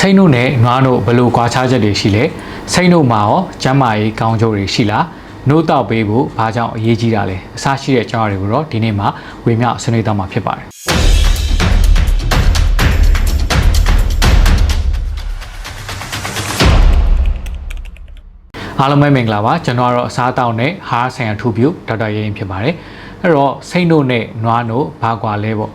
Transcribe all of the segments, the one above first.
စိတ်နှုတ်နဲ့နွားတို့ဘယ်လိုကွာခြားချက်တွေရှိလဲစိတ်နှုတ်မှာရောကျန်းမာရေးကောင်းကျိုးတွေရှိလားနှုတ်တောက်ပေးဖို့ဘာကြောင့်အရေးကြီးတာလဲအစရှိတဲ့အကြောင်းအရာတွေကိုတော့ဒီနေ့မှာဝေမျှဆွေးနွေးသွားမှာဖြစ်ပါတယ်အားလုံးပဲမင်္ဂလာပါကျွန်တော်ကတော့အစားအသောက်နဲ့ဟားဆိုင်ရာထူပြုဒေါက်တာရဲရင်ဖြစ်ပါတယ်အဲ့တော့စိတ်နှုတ်နဲ့နွားတို့ဘာကွာလဲပေါ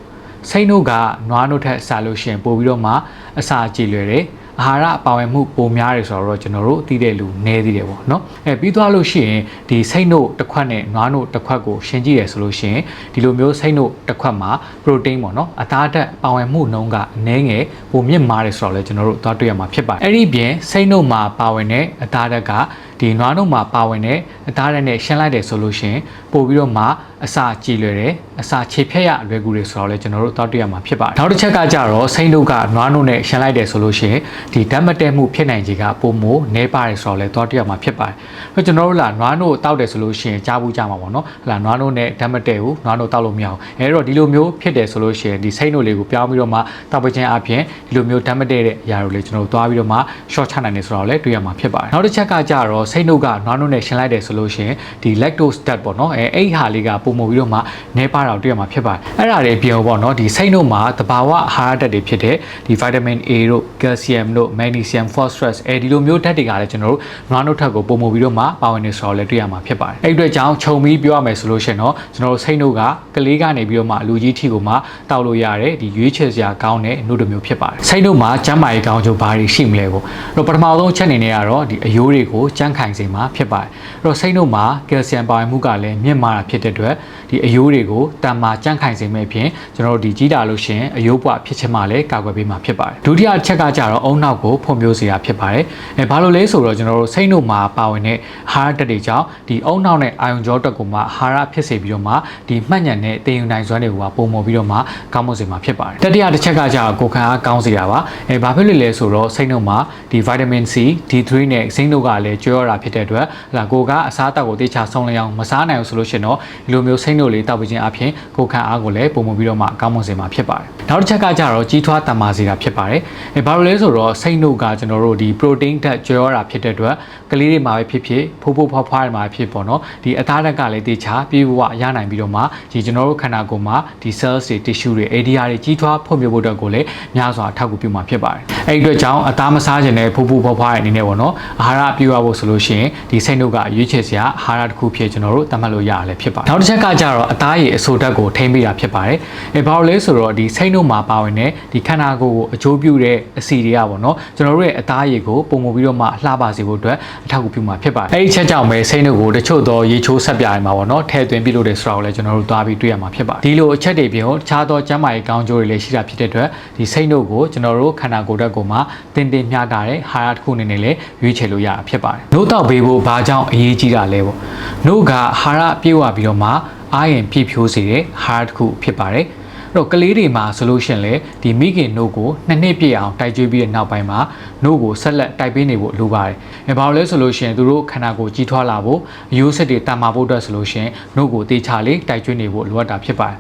့စိတ်နှုတ်ကနွားတို့ထက်စားလို့ရှိရင်ပို့ပြီးတော့မှအစာကြည်လွယ်တယ်အာဟာရပါဝင်မှုပိုများတယ်ဆိုတော့ကျွန်တော်တို့သိတဲ့လူနည်းသေးတယ်ပေါ့နော်ပြီးသွားလို့ရှိရင်ဒီစိတ်နှုတ်တစ်ခွက်နဲ့နွားနှုတ်တစ်ခွက်ကိုရှင်းကြည့်ရဆိုလို့ရှိရင်ဒီလိုမျိုးစိတ်နှုတ်တစ်ခွက်မှာ protein ပေါ့နော်အသားဓာတ်ပါဝင်မှုနှုန်းကအနည်းငယ်ပိုမြင့်မားတယ်ဆိုတော့လည်းကျွန်တော်တို့သွားတွေ့ရမှာဖြစ်ပါတယ်အဲ့ဒီပြင်စိတ်နှုတ်မှာပါဝင်တဲ့အသားဓာတ်ကဒီနွားနှုတ်မှာပါဝင်တဲ့အသားဓာတ်နဲ့ရှင်းလိုက်တယ်ဆိုလို့ရှိရင်ပို့ပြီးတော့မှအစာကြည်လွယ်တယ်အစာခြေဖြတ်ရအလွယ်ကူတယ်ဆိုတော့လည်းကျွန်တော်တို့သွားတွေ့ရမှာဖြစ်ပါတယ်နောက်တစ်ချက်ကကြတော့စိတ်နှုတ်ကနွားနှုတ်နဲ့ရှင်းလိုက်တယ်ဆိုလို့ရှိရင်ဒီဓာတ်မတည့်မှုဖြစ်နိုင်ခြေကပိုမိုနည်းပါတယ်ဆိုတော့လည်းသွားတွေ့ရမှာဖြစ်ပါတယ်အဲ့ကျွန်တော်တို့လာနွားနှုတ်တောက်တယ်ဆိုလို့ရှိရင်ကြားဘူးကြမှာပေါ့နော်ဟလာနွားနှုတ်နဲ့ဓာတ်မတည့်ဘူးနွားနှုတ်တောက်လို့မရအောင်အဲ့တော့ဒီလိုမျိုးဖြစ်တယ်ဆိုလို့ရှိရင်ဒီစိတ်နှုတ်လေးကိုပြောင်းပြီးတော့မှတောက်ပခြင်းအပြင်ဒီလိုမျိုးဓာတ်မတည့်တဲ့အရာတွေလည်းကျွန်တော်တို့သွားပြီးတော့မှ short ချနိုင်တယ်ဆိုတော့လည်းတွေ့ရမှာဖြစ်ပါတယ်နောက်တစ်ချက်ကကြတော့စိတ်နှုတ်ကနွားနှုတ်နဲ့ရှင်းလိုက်တယ်ဆိုလို့ရှိရင်ဒီ lactose ဓာတ်ပေါ့နော်အဲ့ဟာလေးကပိုမိုပြီးတော့မှနေပါတော့တွေ့ရမှာဖြစ်ပါတယ်အဲ့ဒါတွေပြင်ပေါ့နော်ဒီစိတ်နှုတ်မှာတဘာဝအာဟာရဓာတ်တွေဖြစ်တဲ့ဒီ vitamin A တို့ calcium တို့ magnesium phosphorus ဒီလိုမျိုးဓာတ်တွေကလည်းကျွန်တော်တို့နွားနှုတ်ထက်ကိုပိုမိုပြီးတော့မှပါဝင်နေဆိုတော့လည်းတွေ့ရမှာဖြစ်ပါတယ်အဲ့အတွက်ကြောင့်ခြုံပြီးပြောရမယ်ဆိုလို့ရှိရင်တော့ကျွန်တော်တို့စိတ်နှုတ်ကကလေးကနေပြီးတော့မှလူကြီးထိကိုမှတောက်လို့ရတယ်ဒီရွေးချယ်စရာကောင်းတဲ့နှုတ်တစ်မျိုးဖြစ်ပါတယ်စိတ်နှုတ်မှာကျန်းမာရေးကောင်းကျိုးဘာတွေရှိမလဲပေါ့အဲ့တော့ပထမဆုံးချက်အနေနဲ့ကတော့ဒီအယိုးတွေကိုကြမ်းခိုင်စေမှာဖြစ်ပါတယ်အဲ့တော့စိတ်နှုတ်မှာ calcium ပါဝင်မှုကလည်းမြင့်မားတာဖြစ်တဲ့အတွက်ဒီအယိုးတွေကိုတန်မာကြမ်းခိုင်စေမဲ့အပြင်ကျွန်တော်တို့ဒီကြီးတာလို့ရှိရင်အယိုးပွားဖြစ်ချင်မှလည်းကာကွယ်ပေးမှာဖြစ်ပါတယ်ဒုတိယအချက်ကကြတော့အုံနောက်ကိုဖွံ့ဖြိုးစေတာဖြစ်ပါတယ်ဘာလို့လဲဆိုတော့ကျွန်တော်တို့စိတ်နှုတ်မှာပါဝင်တဲ့အာဟာရဓာတ်တွေကြောင့်ဒီအုံနောက်နဲ့အာယုံကြောတက်ကိုမှအာဟာရဖြစ်စေပြီးတော့မှဒီမှတ်ညံတဲ့တင်ယူနိုင်စွမ်းတွေကပုံမော်ပြီးတော့မှကောင်းမွန်စေမှာဖြစ်ပါတယ်တတိယတစ်ချက်ကကြတော့ကိုယ်ခံအားကောင်းစေတာပါဘာဖြစ်လို့လဲဆိုတော့စိတ်နှုတ်မှာဒီ vitamin C D3 နဲ့ဇင်းတို့ကလည်းကျွေးရတာဖြစ်တဲ့အတွက်ကိုကအစားအသောက်ကိုတေချာဆုံးလျောင်းမစားနိုင်ဘူးဆိုလို့ရှိရင်တော့ဒီလိုမျိုးစိတ်နှုတ်လေးတောက်ပြီးခြင်းအပြင်ကိုယ်ခံအားကိုလည်းပုံမှုပြီးတော့မှကောင်းမွန်စေမှာဖြစ်ပါတယ်နောက်တစ်ချက်ကကြတော့ကြီးထွားတန်မာစေတာဖြစ်ပါတယ်ဘာလို့လဲဆိုတော့စိတ်နှုတ်ကကျွန်တော်တို့ဒီ protein ဓာတ်ကျွေးရတာဖြစ်တဲ့အတွက်ကလေးတွေမှာပဲဖြစ်ဖြစ်ဖိုးဖိုးဖွားဖွားတွေမှာဖြစ်ပေါ့နော်ဒီအသားဓာတ်ကလည်းတေချာပြေဝရနိုင်ပြီးတော့မှဒီကျွန်တော်တို့ခန္ဓာကိုယ်မှာဒီ cells တွေ tissue တွေ area တွေကြီးထွားဖွံ့ဖြိုးဖို့အတွက်ကိုလည်းများစွာအထောက်အကူပြုမှာဖြစ်ပါတယ်အဲ့ဒီအတွက်ကြောင့်အသားမစားခြင်းနဲ့ဖိုးဖိုးဖွားဖွားတွေအနေနဲ့ပေါ့နော်အာဟာရပြုရဖို့ဆိုလို့ရှိရင်ဒီစိတ်နှုတ်ကရွေးချယ်စရာအာဟာရတစ်ခုဖြစ်ကျွန်တော်တို့သတ်မှတ်လို့ရရလဲဖြစ်ပါတယ်နောက်တစ်ချက်ကကြတော့အသားရည်အဆိုဓာတ်ကိုထိန်းပေးတာဖြစ်ပါတယ်ဘာလို့လဲဆိုတော့ဒီစိတ်နှုတ်မှာပါဝင်တဲ့ဒီခန္ဓာကိုယ်ကိုအကျိုးပြုတဲ့အဆီတွေကပေါ့နော်ကျွန်တော်တို့ရဲ့အသားရည်ကိုပုံမှုပြီးတော့မှလှပစေဖို့အတွက်အထောက်အကူပြုမှာဖြစ်ပါတယ်အဲ့ဒီချက်ကြောင့်ပဲစိတ်နှုတ်ကိုတချို့သောရေချိုးဆက်ပြားတွေမှာပေါ့နော်ထည့်သွင်းပြုလုပ်တယ်ဆိုတာကိုလည်းကျွန်တော်တို့သွားပြီးတွေ့ရမှာဖြစ်ပါတယ်ဒီလိုအချက်တွေပြင်တခြားသောကျန်းမာရေးကောင်းကျိုးတွေလည်းရှိတာဖြစ်တဲ့အတွက်ဒီစိတ်နှုတ်ကိုကျွန်တော်တို့ခန္ဓာကိုယ်ဓာတ်ကိုမှတင်တင်မျှတာတဲ့ဟာရတစ်ခုအနေနဲ့လည်းရွေးချယ်လို့ရတာဖြစ်ပါတယ်နှုတ်တောက်ပေးဖို့ဘာကြောင့်အရေးကြီးတာလဲပေါ့နှုတ်ကဟာရပြေဝပြီးတော့မှအာရင်ပြည့်ဖြိုးစေတဲ့ဟာရတစ်ခုဖြစ်ပါတယ်တော့ကလေးတွေမှာဆိုလို့ရှိရင်လေဒီမိခင်နှုတ်ကို2နှစ်ပြည့်အောင်တိုက်ကျွေးပြီးတဲ့နောက်ပိုင်းမှာနှုတ်ကိုဆက်လက်တိုက်ပေးနေဖို့လိုပါတယ်ဘာလို့လဲဆိုလို့ရှိရင်သူတို့ခန္ဓာကိုယ်ကြီးထွားလာဖို့အယိုးစစ်တွေတန်မာဖို့အတွက်ဆိုလို့ရှိရင်နှုတ်ကိုတေချာလေးတိုက်ကျွေးနေဖို့လိုအပ်တာဖြစ်ပါတယ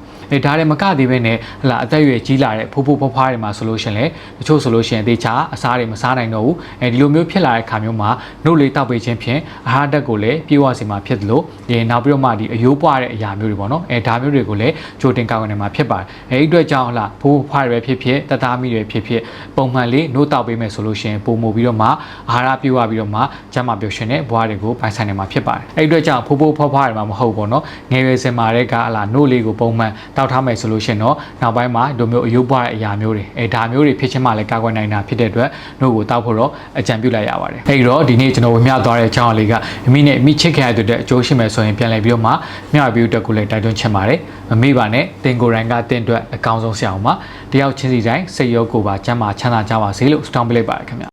်ဒါလည်းမကသေးပဲနဲ့ဟလာအသက်အရွယ်ကြီးလာတဲ့ဖိုးဖိုးဖွားဖွားတွေမှာဆိုလို့ရှိရင်လေတချို့ဆိုလို့ရှိရင်တေချာအစားတွေမစားနိုင်တော့ဘူးဒီလိုမျိုးဖြစ်လာတဲ့ခါမျိုးမှာနှုတ်လေးတောက်ပေးခြင်းဖြင့်အာဟာရဓာတ်ကိုလည်းပြေဝစေမှာဖြစ်တယ်လို့နောက်ပြီးတော့မှဒီအယိုးပွားတဲ့အရာမျိုးတွေပေါ့နော်ဒါမျိုးတွေကိုလည်းကြိုတင်ကောက်နေမှာဖြစ်ပါတယ်အဲ့ဒီအတွက်ကြောင့်ဟလာဖိုးဖွားတွေပဲဖြစ်ဖြစ်တသားမိတွေဖြစ်ဖြစ်ပုံမှန်လေးနှုတ်တောက်ပေးမယ်ဆိုလို့ရှိရင်ပုံမှုပြီးတော့မှအာဟာရပြေဝပြီးတော့မှကျန်းမာပျော်ရွှင်တဲ့ဘဝတွေကိုပိုင်ဆိုင်နေမှာဖြစ်ပါတယ်အဲ့ဒီအတွက်ကြောင့်ဖိုးဖိုးဖွားဖွားတွေမှာမဟုတ်ပေါ့နော်ငယ်ရွယ်စဉ်မှာတဲ့ကဟလာနှုတ်လေးကိုပုံမှန်တောက်ထားမယ်ဆိုလို့ရှိရင်တော့နောက်ပိုင်းမှာဒီမျိုးအယိုးပွားတဲ့အရာမျိုးတွေဒါမျိုးတွေဖြစ်ချင်းမှလည်းကာကွယ်နိုင်တာဖြစ်တဲ့အတွက်နှုတ်ကိုတောက်ဖို့တော့အကြံပြုလိုက်ရပါတယ်အဲ့တော့ဒီနေ့ကျွန်တော်ဝေမျှသွားတဲ့အကြောင်းအရာလေးကမိနဲ့မိချစ်ခင်ရတဲ့အကျိုးရှိမယ်ဆိုရင်ပြန်လည်ပြီးတော့မှမျှဝေပြီးတော့ကိုလည်းတိုက်တွန်းချင်ပါတယ်မမေ့ပါနဲ့တင်ကိုယ်တိုင်ကတင့်အတွက်အကောင်းဆုံးဆရာအောင်ပါတယောက်ချင်းစီတိုင်းစိတ်ရောကိုယ်ပါကျန်းမာချမ်းသာကြပါစေလို့ဆုတောင်းပေးလိုက်ပါတယ်ခင်ဗျ